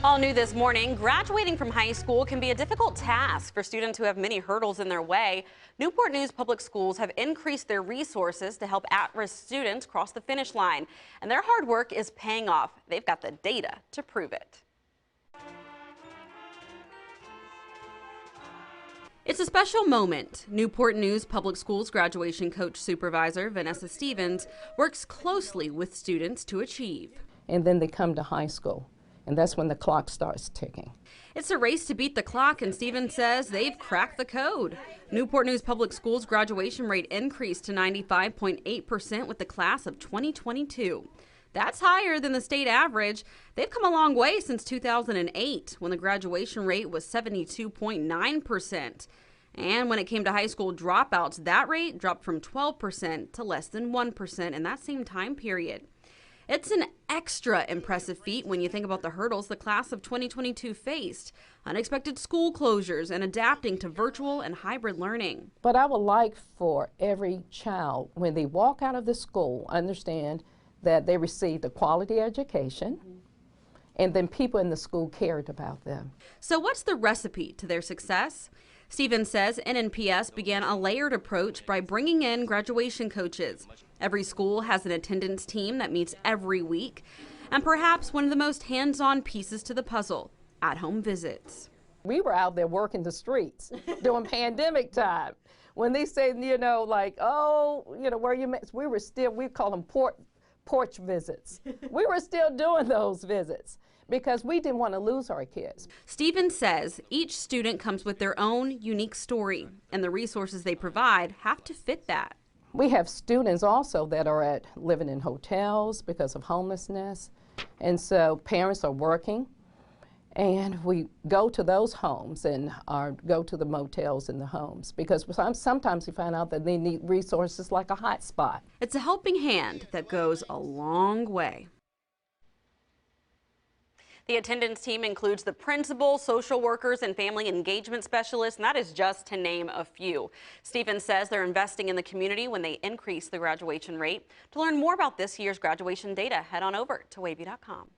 All new this morning, graduating from high school can be a difficult task for students who have many hurdles in their way. Newport News Public Schools have increased their resources to help at-risk students cross the finish line, and their hard work is paying off. They've got the data to prove it. It's a special moment. Newport News Public Schools graduation coach supervisor Vanessa works closely with students to achieve. And then they come to high school, and that's when the clock starts ticking. It's a race to beat the clock, and Stevens says they've cracked the code. Newport News Public Schools graduation rate increased to 95.8% with the class of 2022. That's higher than the state average. They've come a long way since 2008, when the graduation rate was 72.9%. And when it came to high school dropouts, that rate dropped from 12% to less than 1% in that same time period. It's an extra impressive feat when you think about the hurdles the class of 2022 faced: unexpected school closures and adapting to virtual and hybrid learning. But I would like for every child, when they walk out of the school, understand that they received a quality education, and then people in the school cared about them. So what's the recipe to their success? Stevens says NNPS began a layered approach by bringing in graduation coaches. Every school has an attendance team that meets every week, and perhaps one of the most hands-on pieces to the puzzle: at-home visits. We were out there working the streets during pandemic time. When they said, like, oh, where you met, we call them porch visits. We were still doing those visits because we didn't want to lose our kids. Stevens says each student comes with their own unique story, and the resources they provide have to fit that. We have students also that are living in hotels because of homelessness, and so parents are working, and we go to those homes and go to the motels in the homes, because sometimes we find out that they need resources like a hot spot. It's a helping hand that goes a long way. The attendance team includes the principal, social workers, and family engagement specialists, and that is just to name a few. Stevens says they're investing in the community when they increase the graduation rate. To learn more about this year's graduation data, head on over to wavy.com.